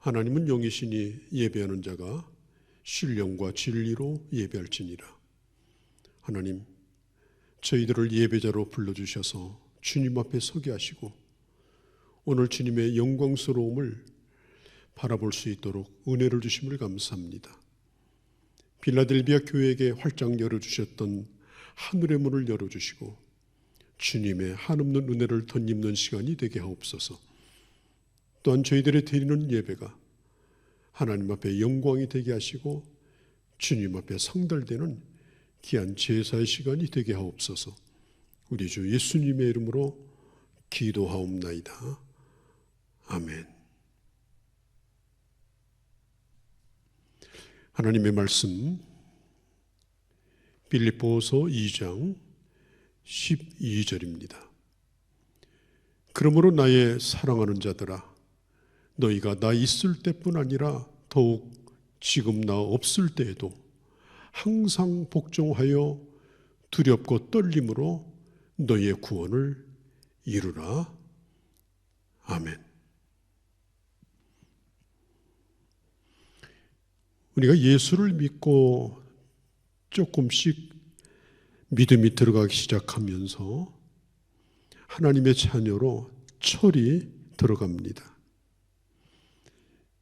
하나님은 영이시니 예배하는 자가 신령과 진리로 예배할지니라. 하나님, 저희들을 예배자로 불러주셔서 주님 앞에 서게 하시고 오늘 주님의 영광스러움을 바라볼 수 있도록 은혜를 주심을 감사합니다. 빌라델비아 교회에게 활짝 열어주셨던 하늘의 문을 열어주시고 주님의 한없는 은혜를 덧입는 시간이 되게 하옵소서. 또한 저희들의 드리는 예배가 하나님 앞에 영광이 되게 하시고 주님 앞에 상달되는 귀한 제사의 시간이 되게 하옵소서. 우리 주 예수님의 이름으로 기도하옵나이다. 아멘. 하나님의 말씀 빌립보서 2장 12절입니다. 그러므로 나의 사랑하는 자들아, 너희가 나 있을 때뿐 아니라 더욱 지금 나 없을 때에도 항상 복종하여 두렵고 떨림으로 너희의 구원을 이루라. 아멘. 우리가 예수를 믿고 조금씩 믿음이 들어가기 시작하면서 하나님의 자녀로 철이 들어갑니다.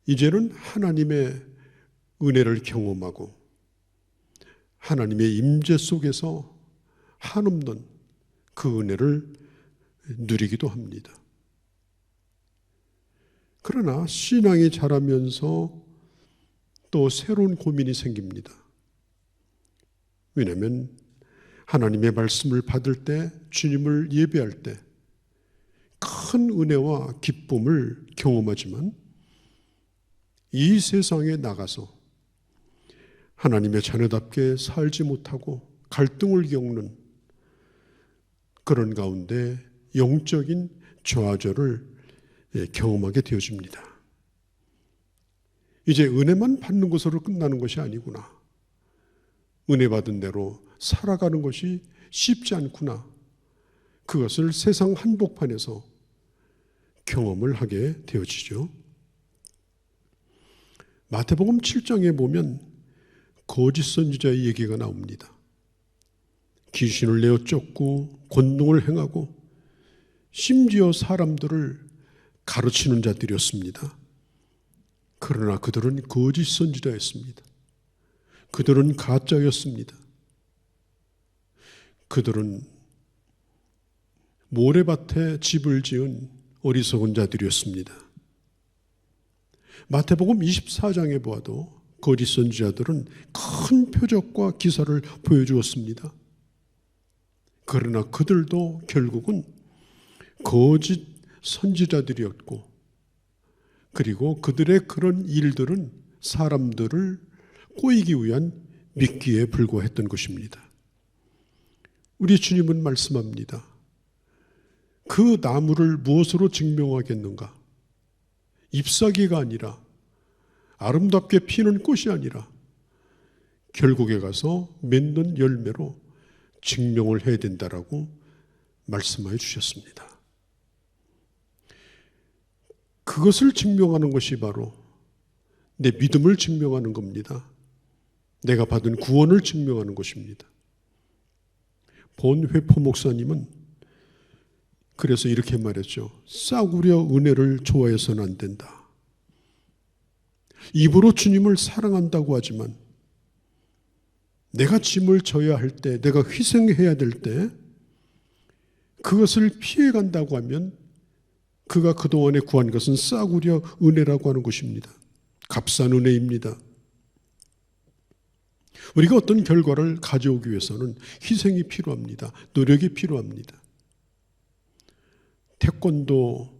이제는 하나님의 은혜를 경험하고 하나님의 임재 속에서 한없는 그 은혜를 누리기도 합니다. 그러나 신앙이 자라면서 또 새로운 고민이 생깁니다. 왜냐하면 하나님의 말씀을 받을 때, 주님을 예배할 때 큰 은혜와 기쁨을 경험하지만 이 세상에 나가서 하나님의 자녀답게 살지 못하고 갈등을 겪는 그런 가운데 영적인 좌절을 경험하게 되어집니다. 이제 은혜만 받는 것으로 끝나는 것이 아니구나. 은혜 받은 대로 살아가는 것이 쉽지 않구나. 그것을 세상 한복판에서 경험을 하게 되어지죠. 마태복음 7장에 보면 거짓 선지자의 얘기가 나옵니다. 귀신을 내어 쫓고 권능을 행하고 심지어 사람들을 가르치는 자들이었습니다. 그러나 그들은 거짓 선지자였습니다. 그들은 가짜였습니다. 그들은 모래밭에 집을 지은 어리석은 자들이었습니다. 마태복음 24장에 보아도 거짓 선지자들은 큰 표적과 기사를 보여주었습니다. 그러나 그들도 결국은 거짓 선지자들이었고, 그리고 그들의 그런 일들은 사람들을 꼬이기 위한 미끼에 불과했던 것입니다. 우리 주님은 말씀합니다. 그 나무를 무엇으로 증명하겠는가? 잎사귀가 아니라, 아름답게 피는 꽃이 아니라 결국에 가서 맺는 열매로 증명을 해야 된다라고 말씀하여 주셨습니다. 그것을 증명하는 것이 바로 내 믿음을 증명하는 겁니다. 내가 받은 구원을 증명하는 것입니다. 본회포 목사님은 그래서 이렇게 말했죠. 싸구려 은혜를 좋아해서는 안 된다. 입으로 주님을 사랑한다고 하지만 내가 짐을 져야 할 때, 내가 희생해야 될 때 그것을 피해간다고 하면 그가 그동안에 구한 것은 싸구려 은혜라고 하는 것입니다. 값싼 은혜입니다. 우리가 어떤 결과를 가져오기 위해서는 희생이 필요합니다. 노력이 필요합니다. 태권도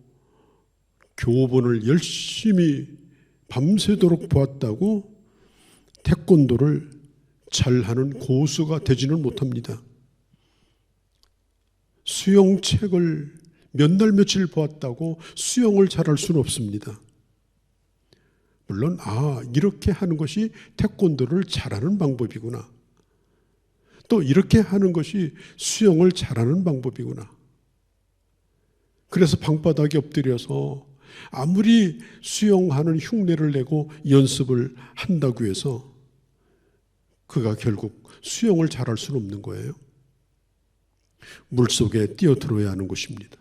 교본을 열심히 밤새도록 보았다고 태권도를 잘하는 고수가 되지는 못합니다. 수영책을 몇 날 며칠 보았다고 수영을 잘할 수는 없습니다. 물론 이렇게 하는 것이 태권도를 잘하는 방법이구나. 또 이렇게 하는 것이 수영을 잘하는 방법이구나. 그래서 방바닥에 엎드려서 아무리 수영하는 흉내를 내고 연습을 한다고 해서 그가 결국 수영을 잘할 수는 없는 거예요. 물속에 뛰어들어야 하는 것입니다.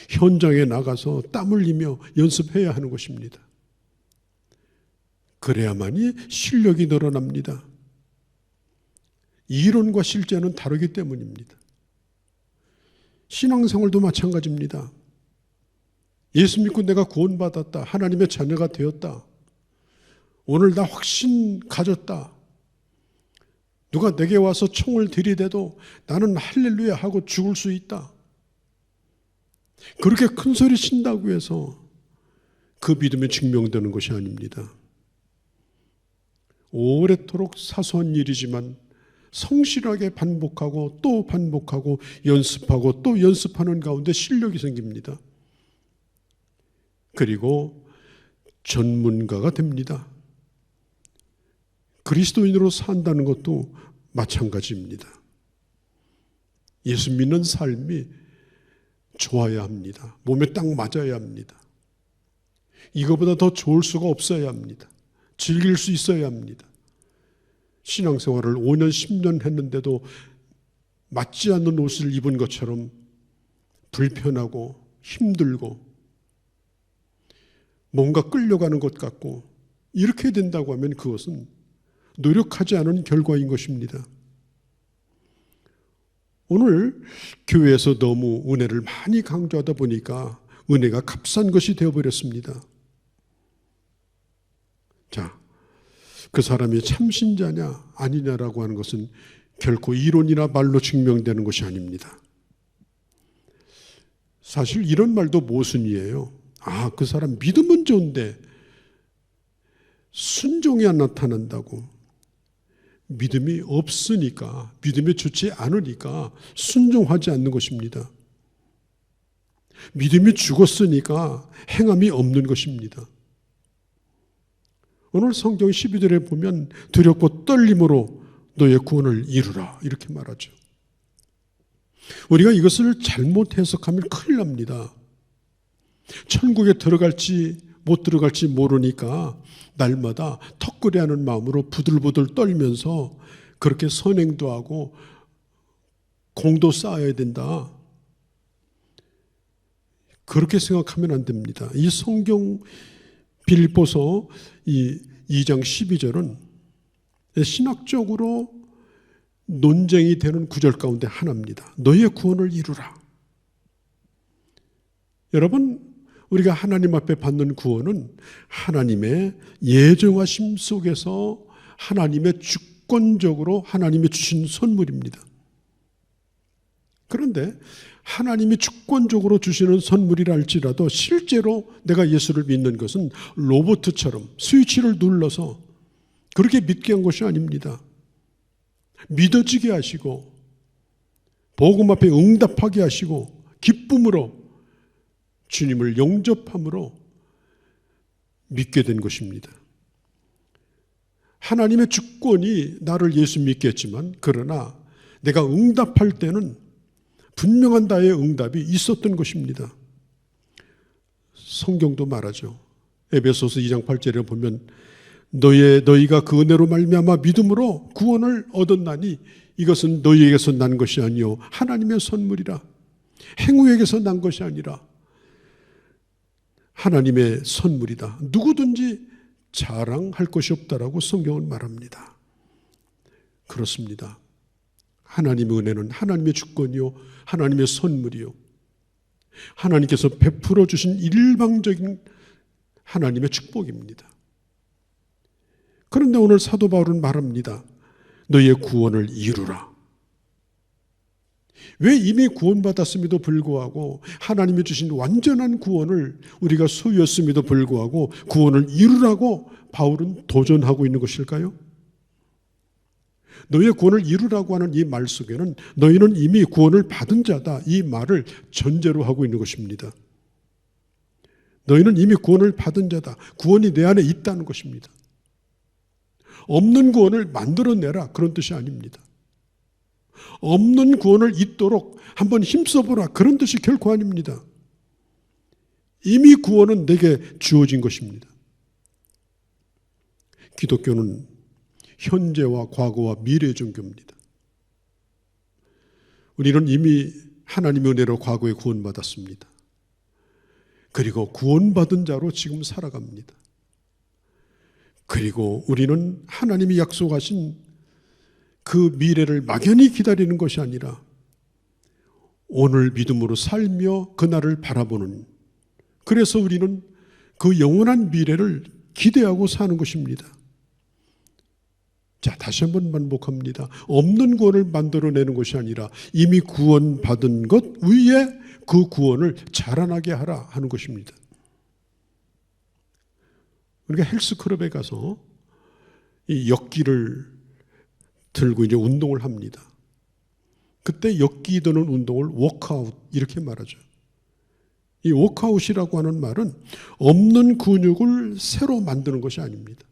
현장에 나가서 땀 흘리며 연습해야 하는 것입니다. 그래야만이 실력이 늘어납니다. 이론과 실제는 다르기 때문입니다. 신앙생활도 마찬가지입니다. 예수 믿고 내가 구원받았다. 하나님의 자녀가 되었다. 오늘 나 확신 가졌다. 누가 내게 와서 총을 들이대도 나는 할렐루야 하고 죽을 수 있다. 그렇게 큰 소리 친다고 해서 그 믿음이 증명되는 것이 아닙니다. 오래도록 사소한 일이지만 성실하게 반복하고 또 반복하고 연습하고 또 연습하는 가운데 실력이 생깁니다. 그리고 전문가가 됩니다. 그리스도인으로 산다는 것도 마찬가지입니다. 예수 믿는 삶이 좋아야 합니다. 몸에 딱 맞아야 합니다. 이거보다 더 좋을 수가 없어야 합니다. 즐길 수 있어야 합니다. 신앙생활을 5년, 10년 했는데도 맞지 않는 옷을 입은 것처럼 불편하고 힘들고 뭔가 끌려가는 것 같고 이렇게 된다고 하면 그것은 노력하지 않은 결과인 것입니다. 오늘 교회에서 너무 은혜를 많이 강조하다 보니까 은혜가 값싼 것이 되어버렸습니다. 자, 그 사람이 참신자냐 아니냐라고 하는 것은 결코 이론이나 말로 증명되는 것이 아닙니다. 사실 이런 말도 모순이에요. 그 사람 믿음은 좋은데 순종이 안 나타난다고. 믿음이 없으니까, 믿음이 좋지 않으니까 순종하지 않는 것입니다. 믿음이 죽었으니까 행함이 없는 것입니다. 오늘 성경 12절에 보면 두렵고 떨림으로 너의 구원을 이루라 이렇게 말하죠. 우리가 이것을 잘못 해석하면 큰일 납니다. 천국에 들어갈지 못 들어갈지 모르니까 날마다 턱걸이하는 마음으로 부들부들 떨면서 그렇게 선행도 하고 공도 쌓아야 된다. 그렇게 생각하면 안 됩니다. 이 성경 빌립보서 2장 12절은 신학적으로 논쟁이 되는 구절 가운데 하나입니다. 너의 구원을 이루라. 여러분, 우리가 하나님 앞에 받는 구원은 하나님의 예정하심 속에서 하나님의 주권적으로 하나님이 주신 선물입니다. 그런데 하나님이 주권적으로 주시는 선물이라 할지라도 실제로 내가 예수를 믿는 것은 로봇처럼 스위치를 눌러서 그렇게 믿게 한 것이 아닙니다. 믿어지게 하시고 복음 앞에 응답하게 하시고 기쁨으로 주님을 영접함으로 믿게 된 것입니다. 하나님의 주권이 나를 예수 믿게 했지만 그러나 내가 응답할 때는 분명한 나의 응답이 있었던 것입니다. 성경도 말하죠. 에베소서 2장 8절에 보면 너희가 그 은혜로 말미암아 믿음으로 구원을 얻었나니 이것은 너희에게서 난 것이 아니요 하나님의 선물이라. 행위에게서 난 것이 아니라 하나님의 선물이다. 누구든지 자랑할 것이 없다라고 성경은 말합니다. 그렇습니다. 하나님의 은혜는 하나님의 주권이요 하나님의 선물이요 하나님께서 베풀어 주신 일방적인 하나님의 축복입니다. 그런데 오늘 사도 바울은 말합니다. 너의 구원을 이루라. 왜 이미 구원받았음에도 불구하고 하나님이 주신 완전한 구원을 우리가 소유했음에도 불구하고 구원을 이루라고 바울은 도전하고 있는 것일까요? 너의 구원을 이루라고 하는 이 말 속에는 너희는 이미 구원을 받은 자다 이 말을 전제로 하고 있는 것입니다. 너희는 이미 구원을 받은 자다. 구원이 내 안에 있다는 것입니다. 없는 구원을 만들어내라, 그런 뜻이 아닙니다. 없는 구원을 있도록 한번 힘써보라, 그런 뜻이 결코 아닙니다. 이미 구원은 내게 주어진 것입니다. 기독교는 현재와 과거와 미래의 종교입니다. 우리는 이미 하나님의 은혜로 과거에 구원받았습니다. 그리고 구원받은 자로 지금 살아갑니다. 그리고 우리는 하나님이 약속하신 그 미래를 막연히 기다리는 것이 아니라 오늘 믿음으로 살며 그날을 바라보는, 그래서 우리는 그 영원한 미래를 기대하고 사는 것입니다. 자, 다시 한번 반복합니다. 없는 구원을 만들어내는 것이 아니라 이미 구원받은 것 위에 그 구원을 자라나게 하라 하는 것입니다. 우리가 헬스클럽에 가서 이 역기를 들고 이제 운동을 합니다. 그때 역기 드는 운동을 워크아웃 이렇게 말하죠. 이 워크아웃이라고 하는 말은 없는 근육을 새로 만드는 것이 아닙니다.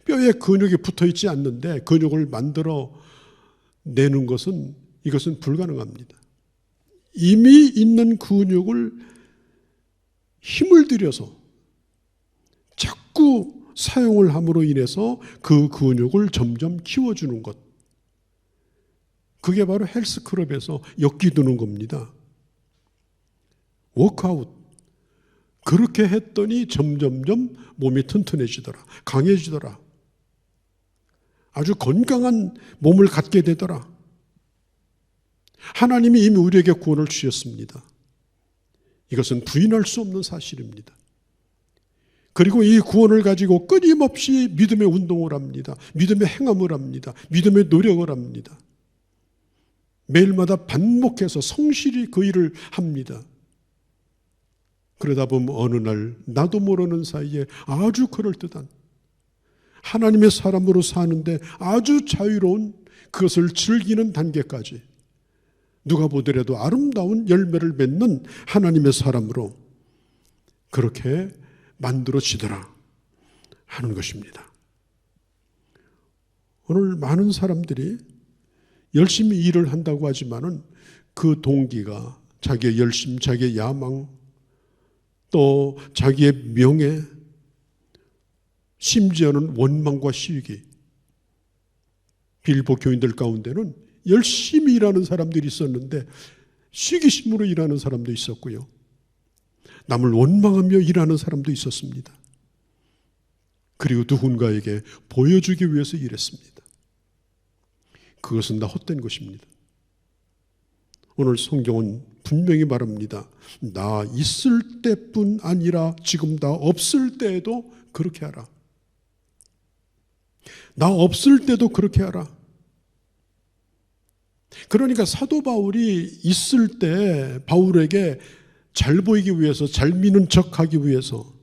뼈에 근육이 붙어 있지 않는데 근육을 만들어 내는 것은, 이것은 불가능합니다. 이미 있는 근육을 힘을 들여서 자꾸 사용을 함으로 인해서 그 근육을 점점 키워주는 것, 그게 바로 헬스클럽에서 역기 드는 겁니다. 워크아웃. 그렇게 했더니 점점점 몸이 튼튼해지더라, 강해지더라, 아주 건강한 몸을 갖게 되더라. 하나님이 이미 우리에게 구원을 주셨습니다. 이것은 부인할 수 없는 사실입니다. 그리고 이 구원을 가지고 끊임없이 믿음의 운동을 합니다. 믿음의 행함을 합니다. 믿음의 노력을 합니다. 매일마다 반복해서 성실히 그 일을 합니다. 그러다 보면 어느 날 나도 모르는 사이에 아주 그럴듯한 하나님의 사람으로 사는데 아주 자유로운, 그것을 즐기는 단계까지 누가 보더라도 아름다운 열매를 맺는 하나님의 사람으로 그렇게 만들어지더라 하는 것입니다. 오늘 많은 사람들이 열심히 일을 한다고 하지만은 그 동기가 자기의 열심, 자기의 야망, 또 자기의 명예, 심지어는 원망과 시기. 빌보 교인들 가운데는 열심히 일하는 사람들이 있었는데 시기심으로 일하는 사람도 있었고요, 남을 원망하며 일하는 사람도 있었습니다. 그리고 누군가에게 보여주기 위해서 일했습니다. 그것은 다 헛된 것입니다. 오늘 성경은 분명히 말합니다. 나 있을 때뿐 아니라 지금 나 없을 때에도 그렇게 하라. 나 없을 때도 그렇게 하라. 그러니까 사도 바울이 있을 때 바울에게 잘 보이기 위해서, 잘 미는 척하기 위해서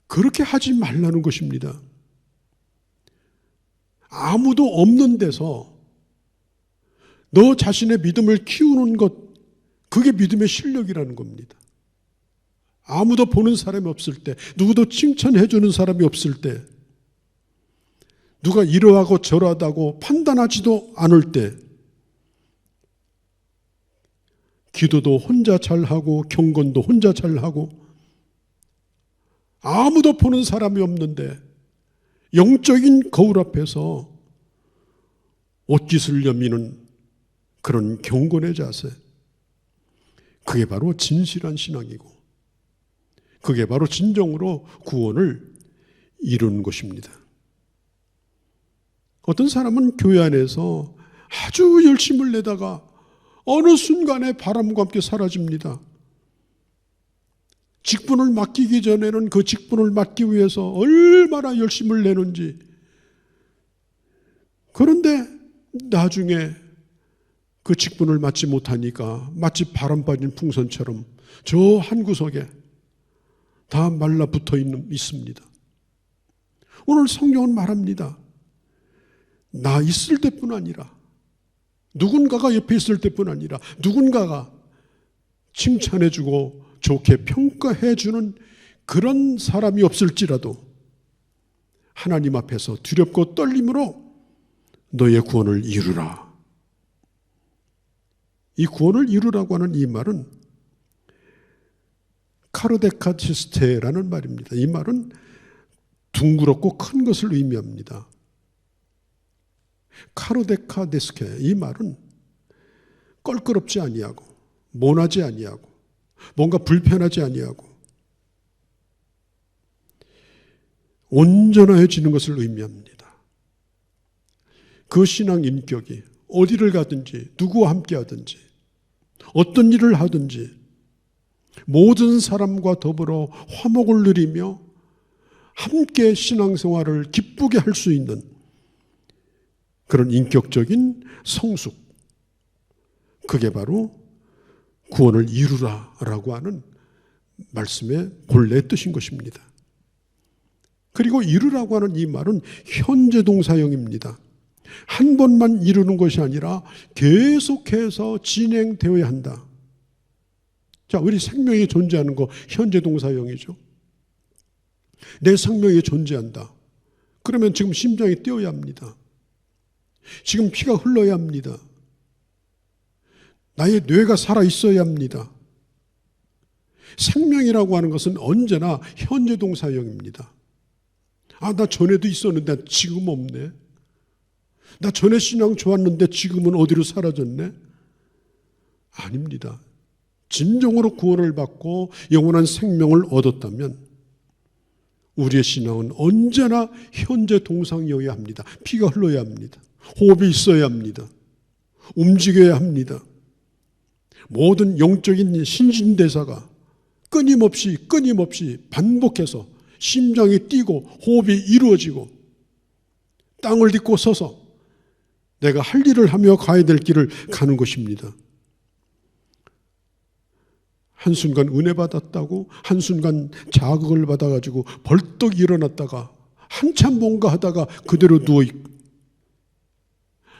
그렇게 하지 말라는 것입니다. 아무도 없는 데서 너 자신의 믿음을 키우는 것, 그게 믿음의 실력이라는 겁니다. 아무도 보는 사람이 없을 때, 누구도 칭찬해 주는 사람이 없을 때, 누가 이러하고 저러하다고 판단하지도 않을 때, 기도도 혼자 잘하고 경건도 혼자 잘하고 아무도 보는 사람이 없는데 영적인 거울 앞에서 옷깃을 여미는 그런 경건의 자세, 그게 바로 진실한 신앙이고 그게 바로 진정으로 구원을 이루는 것입니다. 어떤 사람은 교회 안에서 아주 열심을 내다가 어느 순간에 바람과 함께 사라집니다. 직분을 맡기기 전에는 그 직분을 맡기 위해서 얼마나 열심을 내는지, 그런데 나중에 그 직분을 맡지 못하니까 마치 바람 빠진 풍선처럼 저 한 구석에 다 말라붙어 있습니다. 오늘 성경은 말합니다. 나 있을 때뿐 아니라, 누군가가 옆에 있을 때뿐 아니라, 누군가가 칭찬해주고 좋게 평가해 주는 그런 사람이 없을지라도 하나님 앞에서 두렵고 떨림으로 너의 구원을 이루라. 이 구원을 이루라고 하는 이 말은 카르데카치스테라는 말입니다. 이 말은 둥그렇고 큰 것을 의미합니다. 카르데카데스케, 이 말은 껄끄럽지 아니하고 모나지 아니하고 뭔가 불편하지 아니하고 온전해지는 것을 의미합니다. 그 신앙 인격이 어디를 가든지 누구와 함께 하든지 어떤 일을 하든지 모든 사람과 더불어 화목을 누리며 함께 신앙생활을 기쁘게 할 수 있는 그런 인격적인 성숙, 그게 바로 구원을 이루라라고 하는 말씀의 본래 뜻인 것입니다. 그리고 이루라고 하는 이 말은 현재 동사형입니다. 한 번만 이루는 것이 아니라 계속해서 진행되어야 한다. 자, 우리 생명이 존재하는 거 현재 동사형이죠. 내 생명이 존재한다. 그러면 지금 심장이 뛰어야 합니다. 지금 피가 흘러야 합니다. 나의 뇌가 살아 있어야 합니다. 생명이라고 하는 것은 언제나 현재 동사형입니다. 아, 나 전에도 있었는데 지금 없네. 나 전에 신앙 좋았는데 지금은 어디로 사라졌네? 아닙니다. 진정으로 구원을 받고 영원한 생명을 얻었다면 우리의 신앙은 언제나 현재 동상이어야 합니다. 피가 흘러야 합니다. 호흡이 있어야 합니다. 움직여야 합니다. 모든 영적인 신진대사가 끊임없이 반복해서 심장이 뛰고 호흡이 이루어지고 땅을 딛고 서서 내가 할 일을 하며 가야 될 길을 가는 것입니다. 한순간 은혜 받았다고 한순간 자극을 받아가지고 벌떡 일어났다가 한참 뭔가 하다가 그대로 누워있고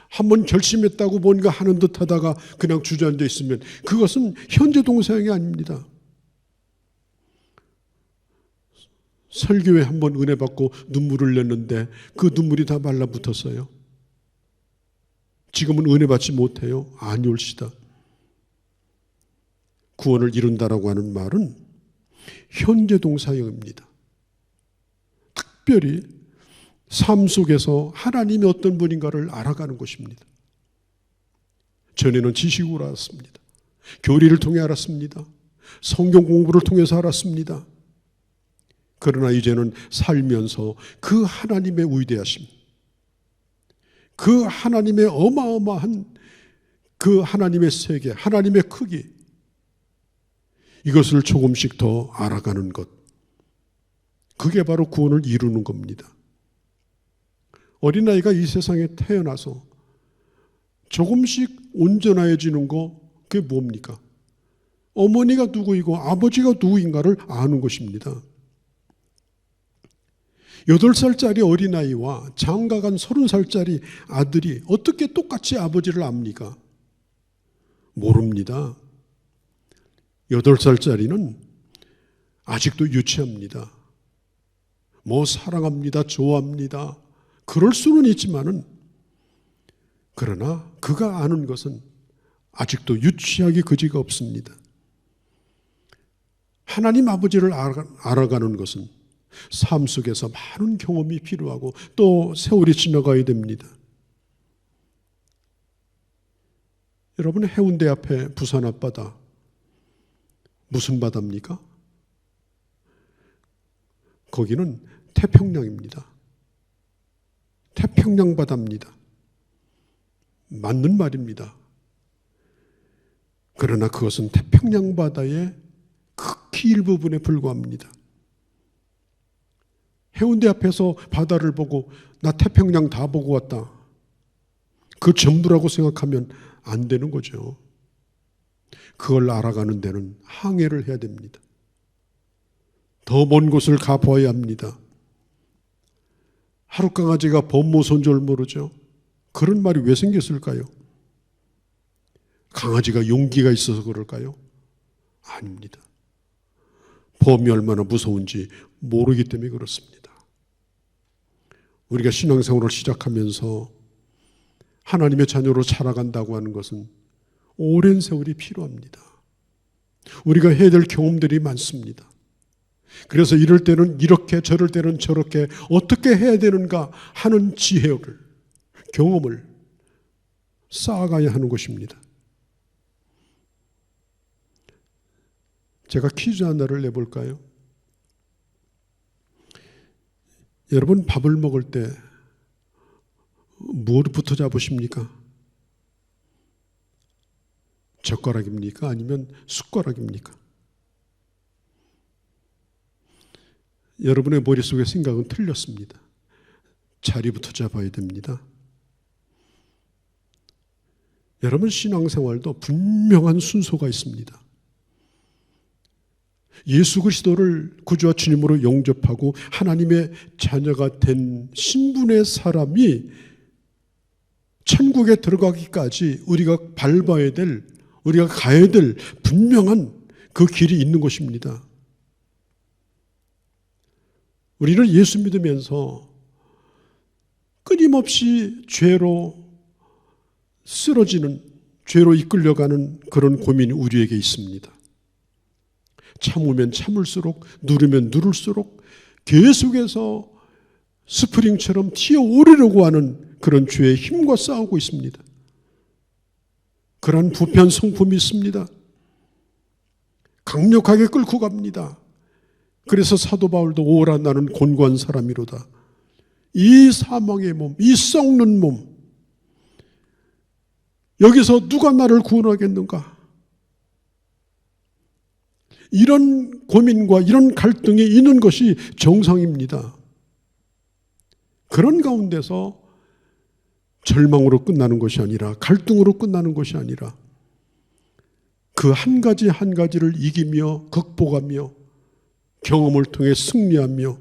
한번 결심했다고 뭔가 하는 듯 하다가 그냥 주저앉아 있으면 그것은 현재 동사형이 아닙니다. 설교에 한번 은혜 받고 눈물을 냈는데 그 눈물이 다 말라붙었어요. 지금은 은혜 받지 못해요. 아니올시다. 구원을 이룬다라고 하는 말은 현재 동사형입니다. 특별히 삶 속에서 하나님이 어떤 분인가를 알아가는 것입니다. 전에는 지식으로 알았습니다. 교리를 통해 알았습니다. 성경 공부를 통해서 알았습니다. 그러나 이제는 살면서 그 하나님의 위대하심, 그 하나님의 어마어마한 그 하나님의 세계, 하나님의 크기, 이것을 조금씩 더 알아가는 것, 그게 바로 구원을 이루는 겁니다. 어린아이가 이 세상에 태어나서 조금씩 온전해지는 거, 그게 뭡니까? 어머니가 누구이고 아버지가 누구인가를 아는 것입니다. 8살짜리 어린아이와 장가간 30살짜리 아들이 어떻게 똑같이 아버지를 압니까? 모릅니다. 8살짜리는 아직도 유치합니다. 뭐 사랑합니다, 좋아합니다. 그럴 수는 있지만은 그러나 그가 아는 것은 아직도 유치하기 그지가 없습니다. 하나님 아버지를 알아가는 것은 삶 속에서 많은 경험이 필요하고 또 세월이 지나가야 됩니다. 여러분, 해운대 앞에 부산 앞바다 무슨 바다입니까? 거기는 태평양입니다. 태평양 바다입니다. 맞는 말입니다. 그러나 그것은 태평양 바다의 극히 일부분에 불과합니다. 해운대 앞에서 바다를 보고 나 태평양 다 보고 왔다, 그 전부라고 생각하면 안 되는 거죠. 그걸 알아가는 데는 항해를 해야 됩니다. 더 먼 곳을 가보아야 합니다. 하룻강아지가 범모선 줄 모르죠. 그런 말이 왜 생겼을까요? 강아지가 용기가 있어서 그럴까요? 아닙니다. 범이 얼마나 무서운지 모르기 때문에 그렇습니다. 우리가 신앙생활을 시작하면서 하나님의 자녀로 자라간다고 하는 것은 오랜 세월이 필요합니다. 우리가 해야 될 경험들이 많습니다. 그래서 이럴 때는 이렇게, 저럴 때는 저렇게 어떻게 해야 되는가 하는 지혜를, 경험을 쌓아가야 하는 것입니다. 제가 퀴즈 하나를 내볼까요? 여러분 밥을 먹을 때 무엇부터 잡으십니까? 젓가락입니까? 아니면 숟가락입니까? 여러분의 머릿속의 생각은 틀렸습니다. 자리부터 잡아야 됩니다. 여러분 신앙생활도 분명한 순서가 있습니다. 예수 그리스도를 구주와 주님으로 영접하고 하나님의 자녀가 된 신분의 사람이 천국에 들어가기까지 우리가 밟아야 될, 우리가 가야 될 분명한 그 길이 있는 것입니다. 우리는 예수 믿으면서 끊임없이 죄로 쓰러지는, 죄로 이끌려가는 그런 고민이 우리에게 있습니다. 참으면 참을수록, 누르면 누를수록 계속해서 스프링처럼 튀어오르려고 하는 그런 죄의 힘과 싸우고 있습니다. 그런 부패한 성품이 있습니다. 강력하게 끌고 갑니다. 그래서 사도 바울도 오라 나는 곤고한 사람이로다. 이 사망의 몸, 이 썩는 몸, 여기서 누가 나를 구원하겠는가? 이런 고민과 이런 갈등이 있는 것이 정상입니다. 그런 가운데서 절망으로 끝나는 것이 아니라, 갈등으로 끝나는 것이 아니라 그 한 가지 한 가지를 이기며 극복하며 경험을 통해 승리하며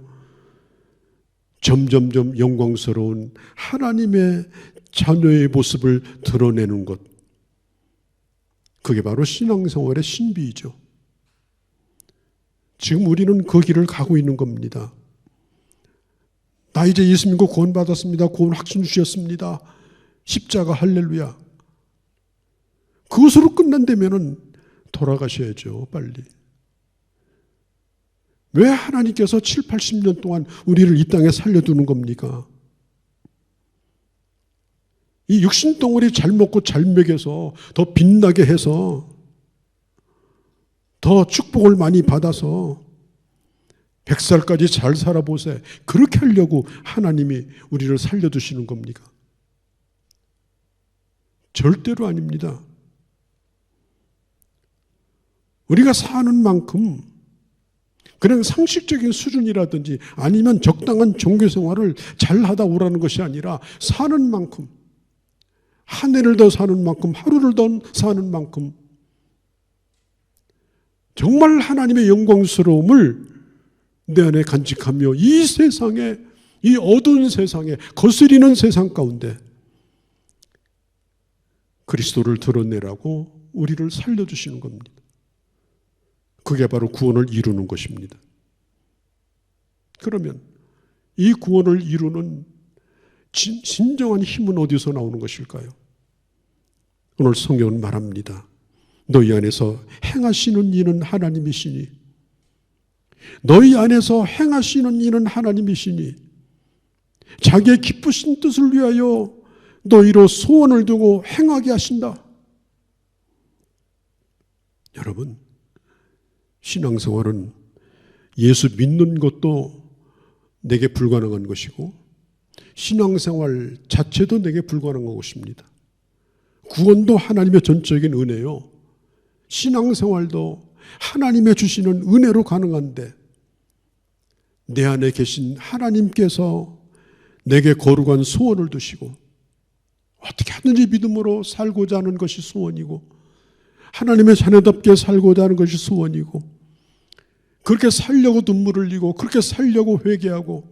점점점 영광스러운 하나님의 자녀의 모습을 드러내는 것, 그게 바로 신앙생활의 신비이죠. 지금 우리는 그 길을 가고 있는 겁니다. 나 이제 예수 믿고 구원 받았습니다. 구원 확신 주셨습니다. 십자가 할렐루야. 그것으로 끝난다면은 돌아가셔야죠, 빨리. 왜 하나님께서 7, 80년 동안 우리를 이 땅에 살려두는 겁니까? 이 육신덩어리 잘 먹고 잘 먹여서 더 빛나게 해서 더 축복을 많이 받아서 100살까지 잘 살아보세. 그렇게 하려고 하나님이 우리를 살려두시는 겁니까? 절대로 아닙니다. 우리가 사는 만큼 그냥 상식적인 수준이라든지 아니면 적당한 종교생활을 잘하다 오라는 것이 아니라 사는 만큼, 한 해를 더 사는 만큼, 하루를 더 사는 만큼 정말 하나님의 영광스러움을 내 안에 간직하며 이 세상에, 이 어두운 세상에, 거스리는 세상 가운데 그리스도를 드러내라고 우리를 살려주시는 겁니다. 그게 바로 구원을 이루는 것입니다. 그러면 이 구원을 이루는 진정한 힘은 어디서 나오는 것일까요? 오늘 성경은 말합니다. 너희 안에서 행하시는 이는 하나님이시니, 너희 안에서 행하시는 이는 하나님이시니 자기의 기쁘신 뜻을 위하여 너희로 소원을 두고 행하게 하신다. 여러분, 신앙생활은 예수 믿는 것도 내게 불가능한 것이고 신앙생활 자체도 내게 불가능한 것입니다. 구원도 하나님의 전적인 은혜요, 신앙생활도 하나님의 주시는 은혜로 가능한데 내 안에 계신 하나님께서 내게 거룩한 소원을 두시고 어떻게 하든지 믿음으로 살고자 하는 것이 소원이고 하나님의 자녀답게 살고자 하는 것이 소원이고 그렇게 살려고 눈물을 흘리고 그렇게 살려고 회개하고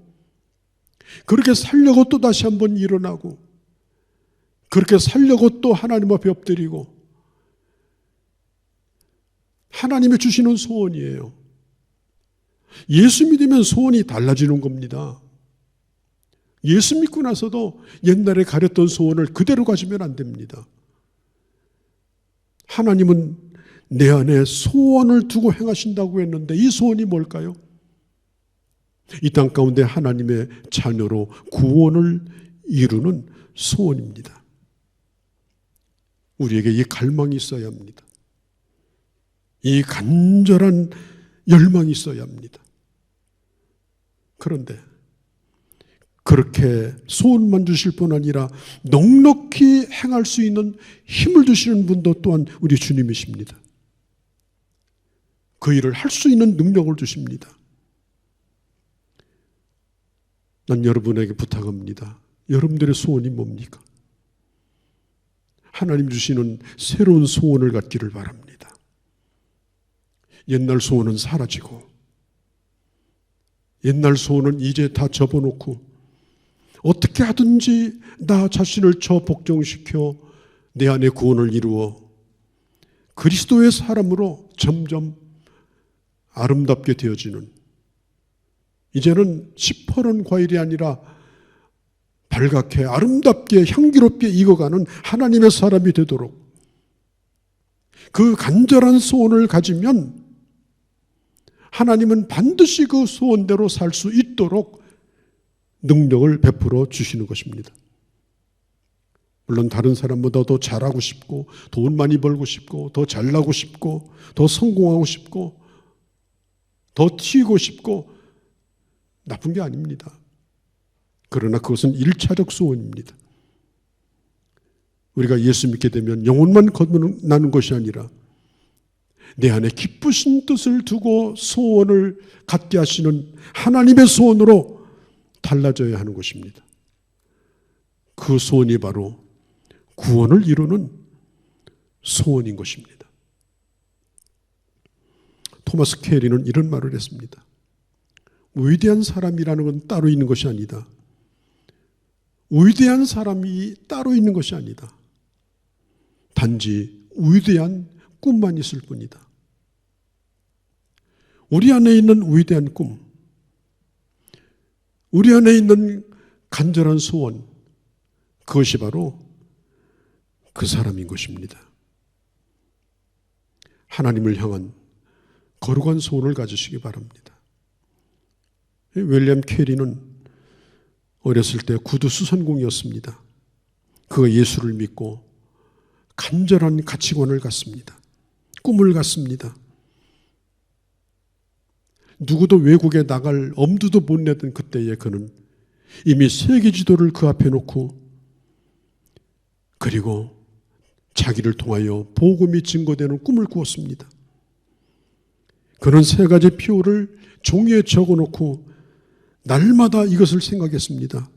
그렇게 살려고 또 다시 한번 일어나고 그렇게 살려고 또 하나님 앞에 엎드리고 하나님이 주시는 소원이에요. 예수 믿으면 소원이 달라지는 겁니다. 예수 믿고 나서도 옛날에 가렸던 소원을 그대로 가지면 안 됩니다. 하나님은 내 안에 소원을 두고 행하신다고 했는데 이 소원이 뭘까요? 이 땅 가운데 하나님의 자녀로 구원을 이루는 소원입니다. 우리에게 이 갈망이 있어야 합니다. 이 간절한 열망이 있어야 합니다. 그런데 그렇게 소원만 주실 뿐 아니라 넉넉히 행할 수 있는 힘을 주시는 분도 또한 우리 주님이십니다. 그 일을 할 수 있는 능력을 주십니다. 난 여러분에게 부탁합니다. 여러분들의 소원이 뭡니까? 하나님 주시는 새로운 소원을 갖기를 바랍니다. 옛날 소원은 사라지고 옛날 소원은 이제 다 접어놓고 어떻게 하든지 나 자신을 복종시켜 내 안에 구원을 이루어 그리스도의 사람으로 점점 아름답게 되어지는, 이제는 시퍼런 과일이 아니라 발갛게 아름답게 향기롭게 익어가는 하나님의 사람이 되도록 그 간절한 소원을 가지면 하나님은 반드시 그 소원대로 살 수 있도록 능력을 베풀어 주시는 것입니다. 물론 다른 사람보다 더 잘하고 싶고 돈 많이 벌고 싶고 더 잘나고 싶고 더 성공하고 싶고 더 튀고 싶고 나쁜 게 아닙니다. 그러나 그것은 1차적 소원입니다. 우리가 예수 믿게 되면 영혼만 거듭나는 것이 아니라 내 안에 기쁘신 뜻을 두고 소원을 갖게 하시는 하나님의 소원으로 달라져야 하는 것입니다. 그 소원이 바로 구원을 이루는 소원인 것입니다. 토마스 캐리는 이런 말을 했습니다. 위대한 사람이라는 건 따로 있는 것이 아니다. 위대한 사람이 따로 있는 것이 아니다. 단지 위대한 꿈만 있을 뿐이다. 우리 안에 있는 위대한 꿈, 우리 안에 있는 간절한 소원, 그것이 바로 그 사람인 것입니다. 하나님을 향한 거룩한 소원을 가지시기 바랍니다. 윌리엄 캐리는 어렸을 때 구두 수선공이었습니다. 그가 예수를 믿고 간절한 가치관을 갖습니다. 꿈을 갖습니다. 누구도 외국에 나갈 엄두도 못 내던 그때에 그는 이미 세계 지도를 그 앞에 놓고 그리고 자기를 통하여 복음이 증거되는 꿈을 꾸었습니다. 그는 3가지 표를 종이에 적어놓고 날마다 이것을 생각했습니다.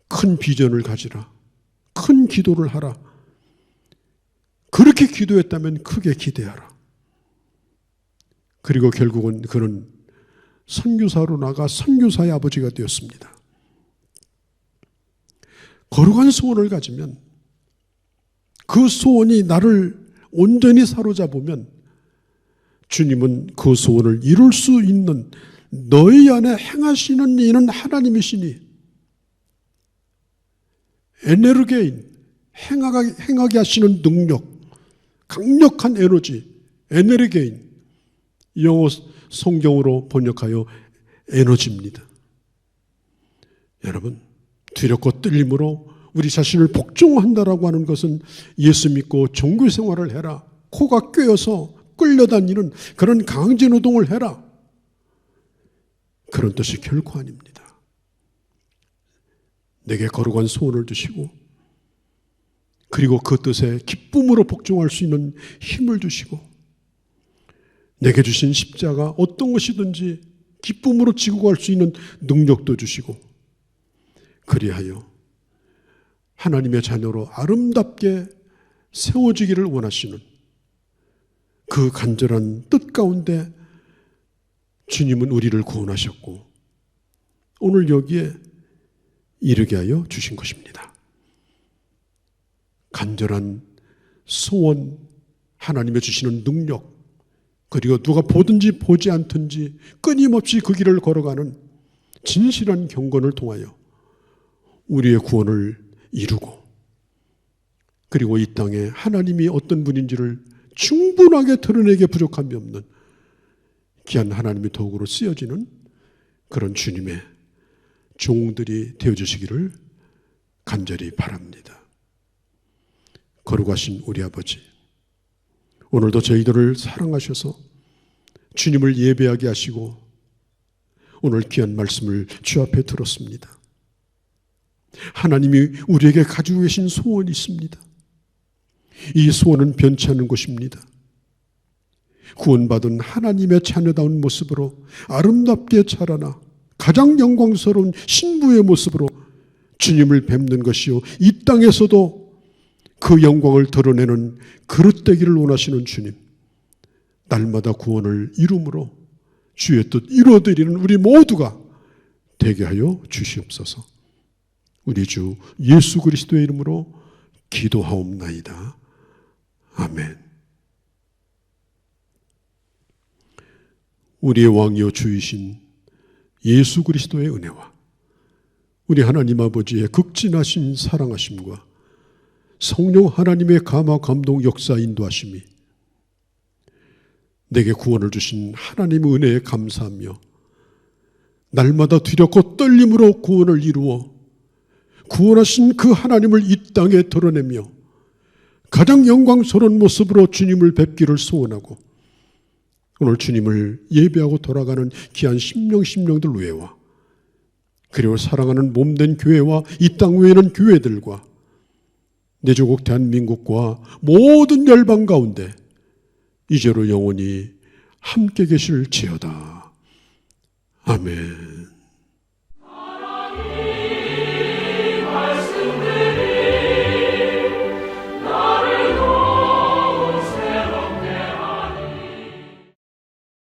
큰 비전을 가지라. 큰 기도를 하라. 그렇게 기도했다면 크게 기대하라. 그리고 결국은 그는 선교사로 나가 선교사의 아버지가 되었습니다. 거룩한 소원을 가지면 그 소원이 나를 온전히 사로잡으면 주님은 그 소원을 이룰 수 있는 너희 안에 행하시는 이는 하나님이시니 에네르게인, 행하게 하시는 능력, 강력한 에너지, 에네르게인, 영어 성경으로 번역하여 에너지입니다. 여러분, 두렵고 떨림으로 우리 자신을 복종한다라고 하는 것은 예수 믿고 종교 생활을 해라, 코가 꿰어서 끌려다니는 그런 강제노동을 해라, 그런 뜻이 결코 아닙니다. 내게 거룩한 소원을 주시고 그리고 그 뜻에 기쁨으로 복종할 수 있는 힘을 주시고 내게 주신 십자가 어떤 것이든지 기쁨으로 지고 갈 수 있는 능력도 주시고 그리하여 하나님의 자녀로 아름답게 세워지기를 원하시는 그 간절한 뜻 가운데 주님은 우리를 구원하셨고 오늘 여기에 이르게 하여 주신 것입니다. 간절한 소원, 하나님의 주시는 능력, 그리고 누가 보든지 보지 않든지 끊임없이 그 길을 걸어가는 진실한 경건을 통하여 우리의 구원을 이루고, 그리고 이 땅에 하나님이 어떤 분인지를 충분하게 드러내게 부족함이 없는 귀한 하나님의 도구로 쓰여지는 그런 주님의 종들이 되어주시기를 간절히 바랍니다. 거룩하신 우리 아버지, 오늘도 저희들을 사랑하셔서 주님을 예배하게 하시고 오늘 귀한 말씀을 주 앞에 들었습니다. 하나님이 우리에게 가지고 계신 소원이 있습니다. 이 소원은 변치 않는 것입니다. 구원받은 하나님의 자녀다운 모습으로 아름답게 자라나 가장 영광스러운 신부의 모습으로 주님을 뵙는 것이요, 이 땅에서도 그 영광을 드러내는 그릇 되기를 원하시는 주님, 날마다 구원을 이룸으로 주의 뜻 이루어드리는 우리 모두가 되게 하여 주시옵소서. 우리 주 예수 그리스도의 이름으로 기도하옵나이다. 아멘. 우리의 왕이요 주이신 예수 그리스도의 은혜와 우리 하나님 아버지의 극진하신 사랑하심과 성령 하나님의 감화 감동 역사 인도하심이 내게 구원을 주신 하나님의 은혜에 감사하며 날마다 두렵고 떨림으로 구원을 이루어 구원하신 그 하나님을 이 땅에 드러내며 가장 영광스러운 모습으로 주님을 뵙기를 소원하고, 오늘 주님을 예배하고 돌아가는 귀한 심령들 외와, 그리고 사랑하는 몸된 교회와 이 땅 외에 있는 교회들과 내 조국 대한민국과 모든 열방 가운데 이제로 영원히 함께 계실지어다. 아멘.